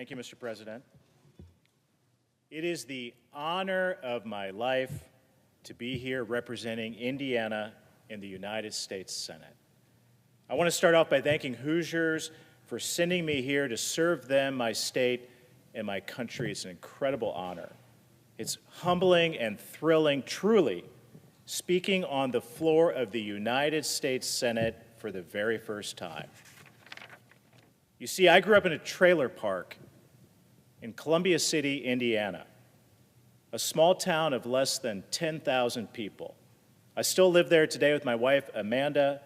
Thank you, Mr. President. It is the honor of my life to be here representing Indiana in the United States Senate. I want to start off by thanking Hoosiers for sending me here to serve them, my state, and my country. It's an incredible honor. It's humbling and thrilling, truly, speaking on the floor of the United States Senate for the very first time. You see, I grew up in a trailer park in Columbia City, Indiana, a small town of less than 10,000 people. I still live there today with my wife, Amanda,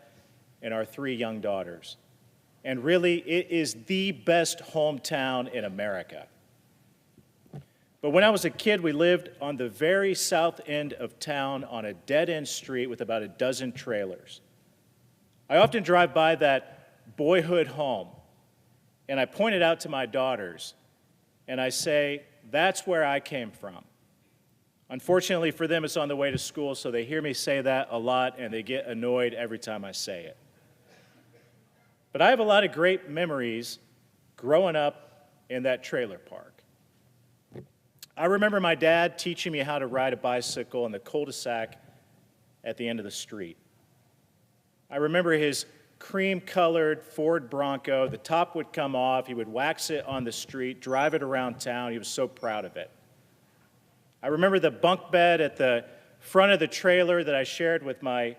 and our 3 young daughters. And really, it is the best hometown in America. But when I was a kid, we lived on the very south end of town on a dead-end street with about a dozen trailers. I often drive by that boyhood home, and I point it out to my daughters, and I say, that's where I came from. Unfortunately for them, it's on the way to school, so they hear me say that a lot, and they get annoyed every time I say it. But I have a lot of great memories growing up in that trailer park. I remember my dad teaching me how to ride a bicycle in the cul-de-sac at the end of the street. I remember his cream-colored Ford Bronco. The top would come off. He would wax it on the street, drive it around town. He was so proud of it. I remember the bunk bed at the front of the trailer that I shared with my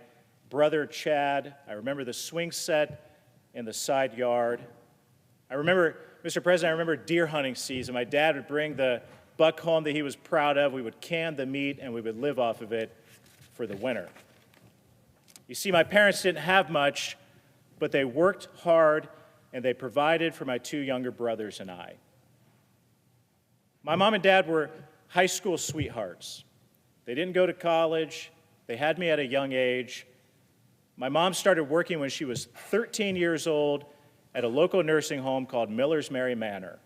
brother, Chad. I remember the swing set in the side yard. I remember, Mr. President, I remember deer hunting season. My dad would bring the buck home that he was proud of. We would can the meat, and we would live off of it for the winter. You see, my parents didn't have much, but they worked hard, and they provided for my 2 younger brothers and I. My mom and dad were high school sweethearts. They didn't go to college. They had me at a young age. My mom started working when she was 13 years old at a local nursing home called Miller's Mary Manor,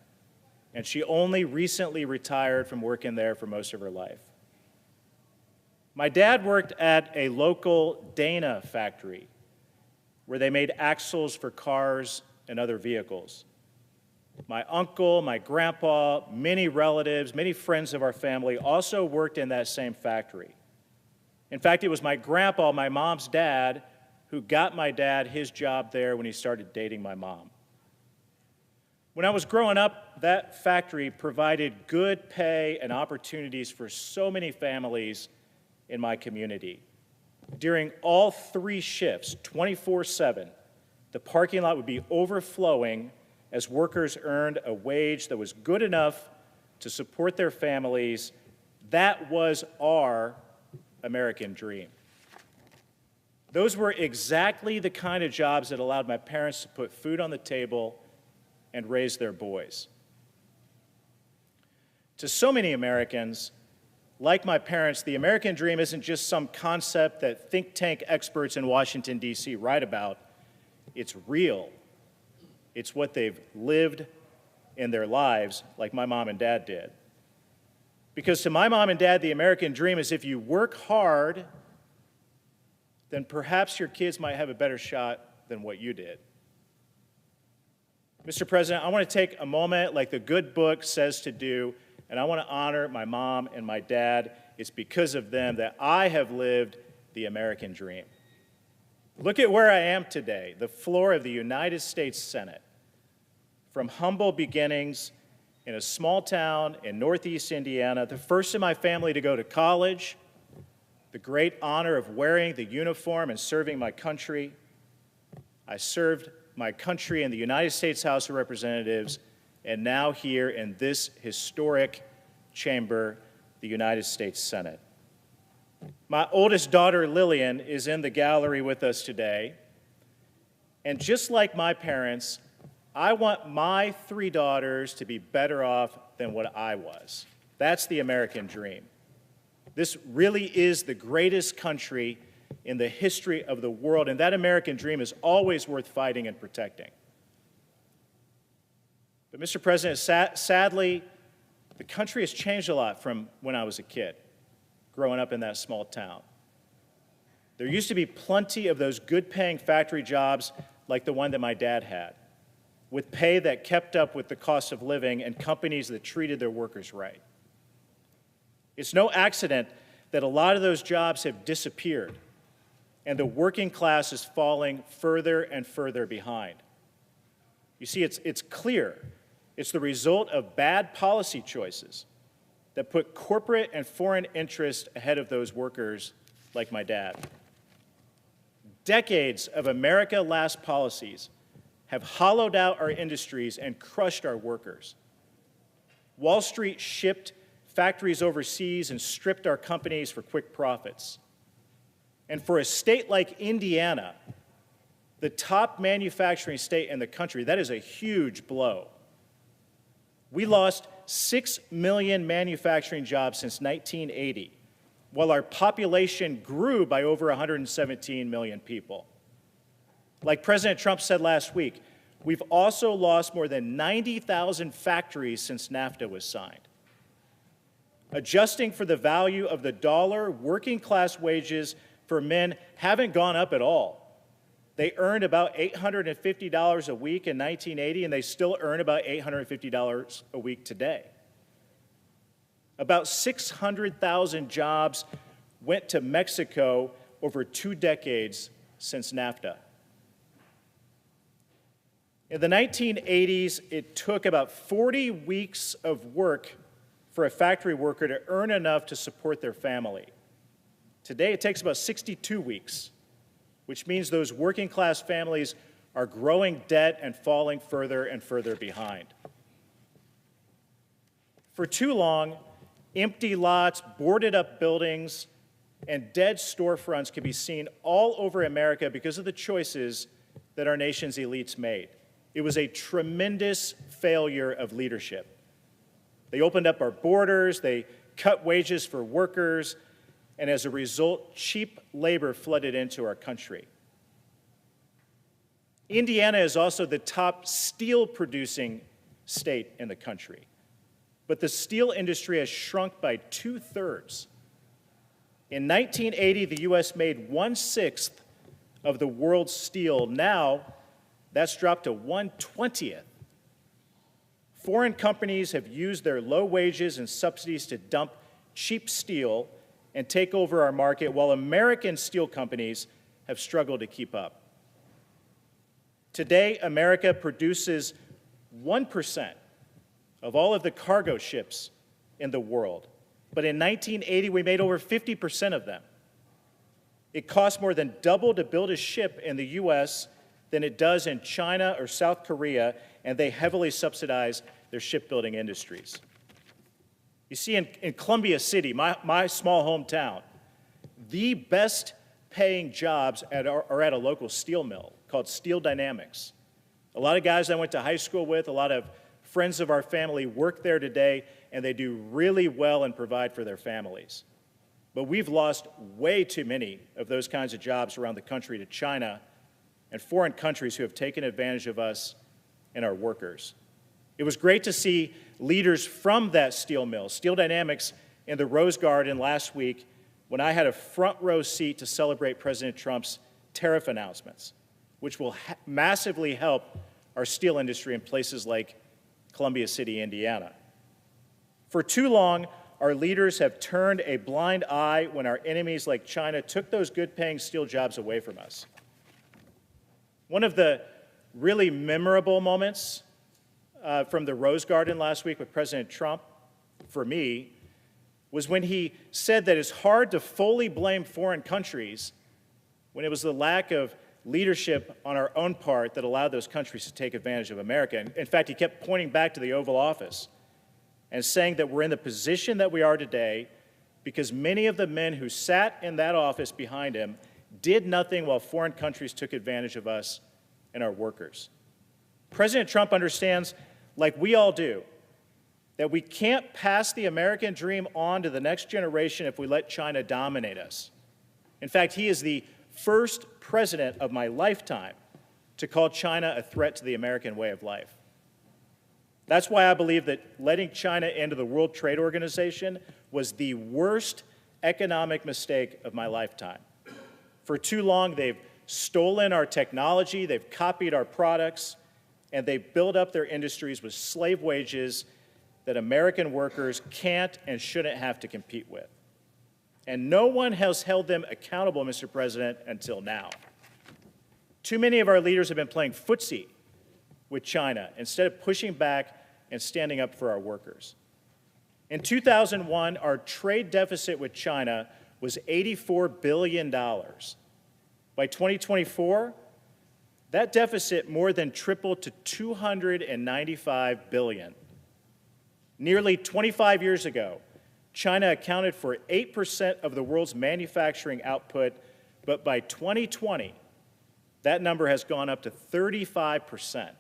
and she only recently retired from working there for most of her life. My dad worked at a local Dana factory where they made axles for cars and other vehicles. My uncle, my grandpa, many relatives, many friends of our family also worked in that same factory. In fact, it was my grandpa, my mom's dad, who got my dad his job there when he started dating my mom. When I was growing up, that factory provided good pay and opportunities for so many families in my community. During all 3 shifts, 24/7, the parking lot would be overflowing as workers earned a wage that was good enough to support their families. That was our American dream. Those were exactly the kind of jobs that allowed my parents to put food on the table and raise their boys. To so many Americans, like my parents, the American dream isn't just some concept that think tank experts in Washington, D.C. write about. It's real. It's what they've lived in their lives, like my mom and dad did. Because to my mom and dad, the American dream is if you work hard, then perhaps your kids might have a better shot than what you did. Mr. President, I want to take a moment, like the good book says to do, and I want to honor my mom and my dad. It's because of them that I have lived the American dream. Look at where I am today, the floor of the United States Senate. From humble beginnings in a small town in Northeast Indiana, the first in my family to go to college, the great honor of wearing the uniform and serving my country. I served my country in the United States House of Representatives, and now here in this historic chamber, the United States Senate. My oldest daughter, Lillian, is in the gallery with us today, and just like my parents, I want my 3 daughters to be better off than what I was. That's the American dream. This really is the greatest country in the history of the world, and that American dream is always worth fighting and protecting. But Mr. President, sadly, the country has changed a lot from when I was a kid, growing up in that small town. There used to be plenty of those good-paying factory jobs like the one that my dad had. with pay that kept up with the cost of living and companies that treated their workers right. It's no accident that a lot of those jobs have disappeared and the working class is falling further and further behind. You see, it's clear. It's the result of bad policy choices that put corporate and foreign interest ahead of those workers like my dad. Decades of America Last policies have hollowed out our industries and crushed our workers. Wall Street shipped factories overseas and stripped our companies for quick profits. And for a state like Indiana, the top manufacturing state in the country, that is a huge blow. We lost 6 million manufacturing jobs since 1980, while our population grew by over 117 million people. Like President Trump said last week, we've also lost more than 90,000 factories since NAFTA was signed. Adjusting for the value of the dollar, working class wages for men haven't gone up at all. They earned about $850 a week in 1980, and they still earn about $850 a week today. About 600,000 jobs went to Mexico over 2 decades since NAFTA. In the 1980s, it took about 40 weeks of work for a factory worker to earn enough to support their family. Today, it takes about 62 weeks, which means those working class families are growing debt and falling further and further behind. For too long, empty lots, boarded up buildings, and dead storefronts can be seen all over America because of the choices that our nation's elites made. It was a tremendous failure of leadership. They opened up our borders, they cut wages for workers, and as a result, cheap labor flooded into our country. Indiana is also the top steel-producing state in the country, but the steel industry has shrunk by 2/3. In 1980, the U.S. made 1/6 of the world's steel. Now, that's dropped to 1/20. Foreign companies have used their low wages and subsidies to dump cheap steel and take over our market, while American steel companies have struggled to keep up. Today, America produces 1% of all of the cargo ships in the world, but in 1980, we made over 50% of them. It costs more than double to build a ship in the U.S. than it does in China or South Korea, and they heavily subsidize their shipbuilding industries. You see, in Columbia City, my small hometown, the best paying jobs are at a local steel mill called Steel Dynamics. A lot of guys I went to high school with, a lot of friends of our family work there today, and they do really well and provide for their families. But we've lost way too many of those kinds of jobs around the country to China and foreign countries who have taken advantage of us and our workers. It was great to see leaders from that steel mill, Steel Dynamics, in the Rose Garden last week when I had a front row seat to celebrate President Trump's tariff announcements, which will massively help our steel industry in places like Columbia City, Indiana. For too long, our leaders have turned a blind eye when our enemies like China took those good-paying steel jobs away from us. One of the really memorable moments from the Rose Garden last week with President Trump, for me, was when he said that it's hard to fully blame foreign countries when it was the lack of leadership on our own part that allowed those countries to take advantage of America. In fact, he kept pointing back to the Oval Office and saying that we're in the position that we are today because many of the men who sat in that office behind him did nothing while foreign countries took advantage of us and our workers. President Trump understands, like we all do, that we can't pass the American dream on to the next generation if we let China dominate us. In fact, he is the first president of my lifetime to call China a threat to the American way of life. That's why I believe that letting China into the World Trade Organization was the worst economic mistake of my lifetime. For too long, they've stolen our technology, they've copied our products, and they build up their industries with slave wages that American workers can't and shouldn't have to compete with. And no one has held them accountable, Mr. President, until now. Too many of our leaders have been playing footsie with China instead of pushing back and standing up for our workers. In 2001, our trade deficit with China was $84 billion. By 2024, that deficit more than tripled to $295 billion. Nearly 25 years ago, China accounted for 8% of the world's manufacturing output, but by 2020, that number has gone up to 35%.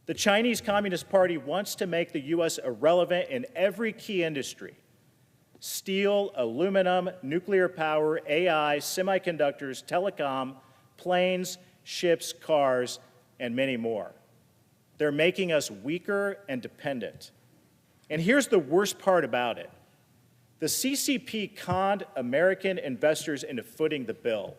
The Chinese Communist Party wants to make the U.S. irrelevant in every key industry: steel, aluminum, nuclear power, AI, semiconductors, telecom, planes, ships, cars, and many more. They're making us weaker and dependent. And here's the worst part about it. The CCP conned American investors into footing the bill.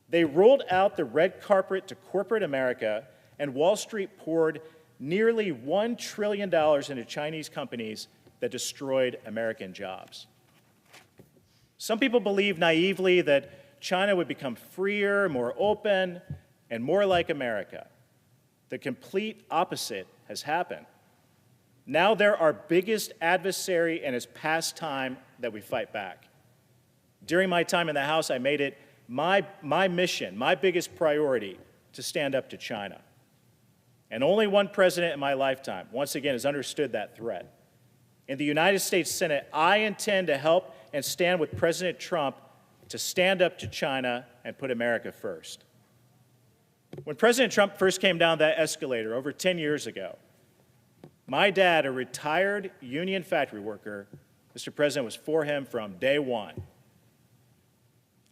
They rolled out the red carpet to corporate America, and Wall Street poured nearly $1 trillion into Chinese companies that destroyed American jobs. Some people believe naively that China would become freer, more open, and more like America. The complete opposite has happened. Now they're our biggest adversary, and it's past time that we fight back. During my time in the House, I made it my mission, my biggest priority, to stand up to China. And only one president in my lifetime, once again, has understood that threat. In the United States Senate, I intend to help and stand with President Trump to stand up to China and put America first. When President Trump first came down that escalator over 10 years ago, my dad, a retired union factory worker, Mr. President, was for him from day one.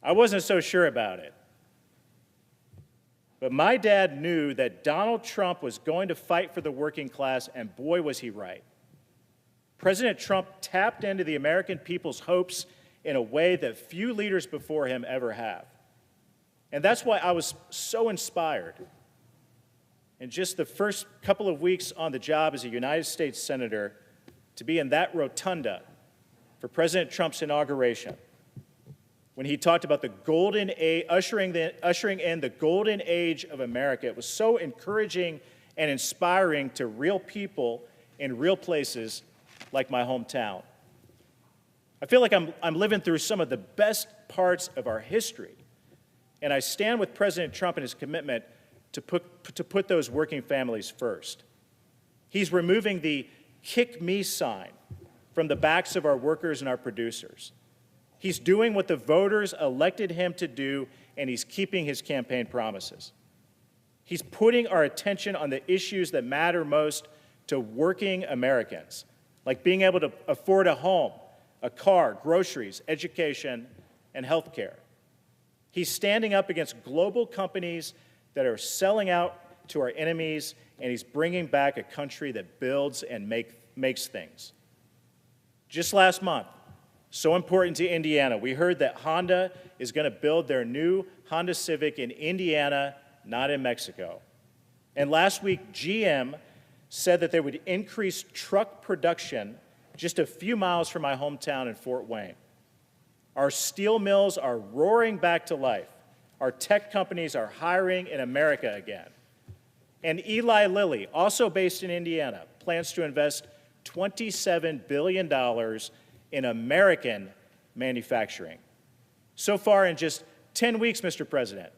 I wasn't so sure about it. But my dad knew that Donald Trump was going to fight for the working class, and boy, was he right. President Trump tapped into the American people's hopes in a way that few leaders before him ever have. And that's why I was so inspired. In just the first couple of weeks on the job as a United States Senator, to be in that rotunda for President Trump's inauguration, when he talked about the golden age, ushering in the golden age of America. It was so encouraging and inspiring to real people in real places like my hometown. I feel like I'm living through some of the best parts of our history, and I stand with President Trump in his commitment to put those working families first. He's removing the "kick me" sign from the backs of our workers and our producers. He's doing what the voters elected him to do, and he's keeping his campaign promises. He's putting our attention on the issues that matter most to working Americans, like being able to afford a home, a car, groceries, education, and health care. He's standing up against global companies that are selling out to our enemies, and he's bringing back a country that builds and makes things. Just last month, so important to Indiana, we heard that Honda is going to build their new Honda Civic in Indiana, not in Mexico. And last week, GM said that they would increase truck production just a few miles from my hometown in Fort Wayne. Our steel mills are roaring back to life. Our tech companies are hiring in America again. And Eli Lilly, also based in Indiana, plans to invest $27 billion in American manufacturing. So far, in just 10 weeks, Mr. President,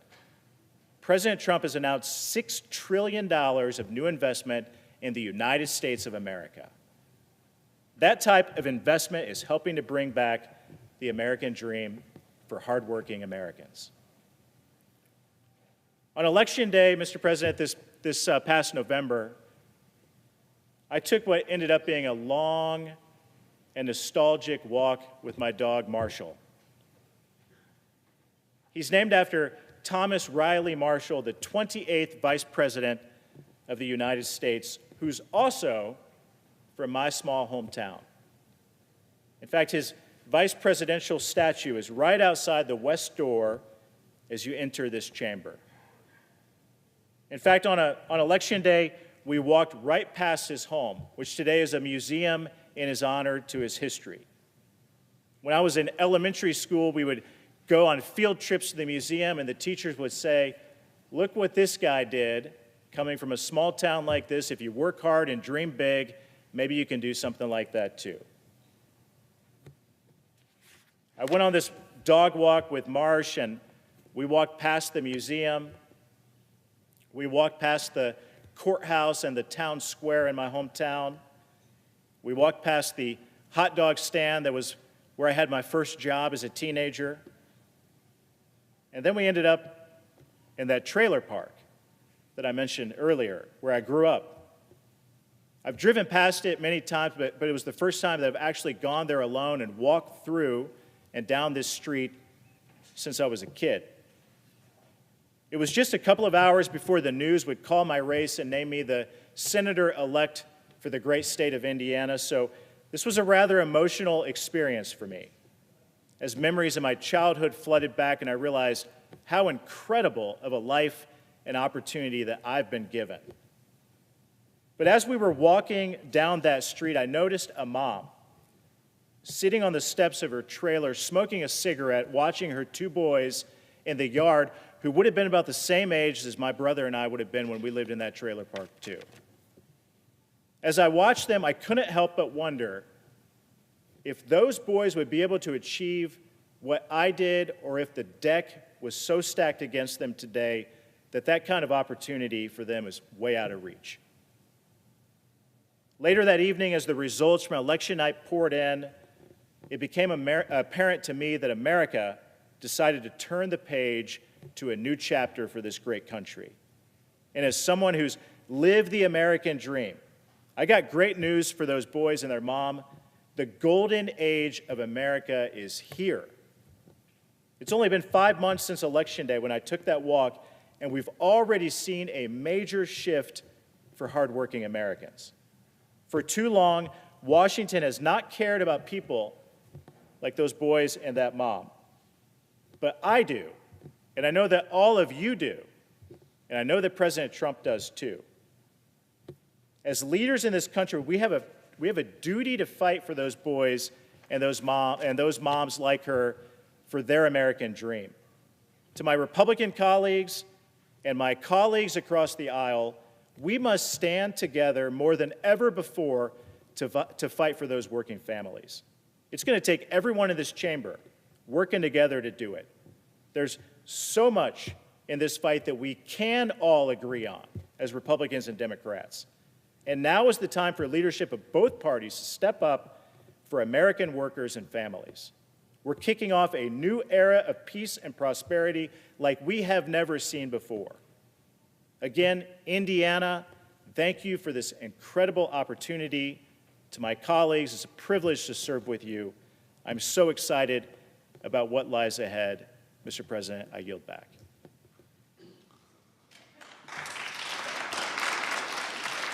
President Trump has announced $6 trillion of new investment in the United States of America. That type of investment is helping to bring back the American dream for hardworking Americans. On Election Day, Mr. President, this past November, I took what ended up being a long and nostalgic walk with my dog, Marshall. He's named after Thomas Riley Marshall, the 28th Vice President of the United States, who's also from my small hometown. In fact, his vice presidential statue is right outside the west door as you enter this chamber. In fact, on Election Day, we walked right past his home, which today is a museum in his honor to his history. When I was in elementary school, we would go on field trips to the museum, and the teachers would say, "Look what this guy did, coming from a small town like this. If you work hard and dream big, maybe you can do something like that too." I went on this dog walk with Marsh, and we walked past the museum. We walked past the courthouse and the town square in my hometown. We walked past the hot dog stand that was where I had my first job as a teenager. And then we ended up in that trailer park that I mentioned earlier, where I grew up. I've driven past it many times, but it was the first time that I've actually gone there alone and walked through and down this street since I was a kid. It was just a couple of hours before the news would call my race and name me the senator-elect for the great state of Indiana, so this was a rather emotional experience for me, as memories of my childhood flooded back and I realized how incredible of a life and opportunity that I've been given. But as we were walking down that street, I noticed a mom sitting on the steps of her trailer, smoking a cigarette, watching her two boys in the yard who would have been about the same age as my brother and I would have been when we lived in that trailer park too. As I watched them, I couldn't help but wonder if those boys would be able to achieve what I did, or if the deck was so stacked against them today that that kind of opportunity for them is way out of reach. Later that evening, as the results from election night poured in, it became apparent to me that America decided to turn the page to a new chapter for this great country. And as someone who's lived the American dream, I got great news for those boys and their mom. The golden age of America is here. It's only been 5 months since Election Day when I took that walk, and we've already seen a major shift for hardworking Americans. For too long, Washington has not cared about people like those boys and that mom. But I do, and I know that all of you do, and I know that President Trump does too. As leaders in this country, we have a duty to fight for those boys and those moms like her for their American dream. To my Republican colleagues and my colleagues across the aisle, we must stand together more than ever before to fight for those working families. It's going to take everyone in this chamber working together to do it. There's so much in this fight that we can all agree on as Republicans and Democrats. And now is the time for leadership of both parties to step up for American workers and families. We're kicking off a new era of peace and prosperity like we have never seen before. Again, Indiana, thank you for this incredible opportunity. To my colleagues, it's a privilege to serve with you. I'm so excited about what lies ahead. Mr. President, I yield back.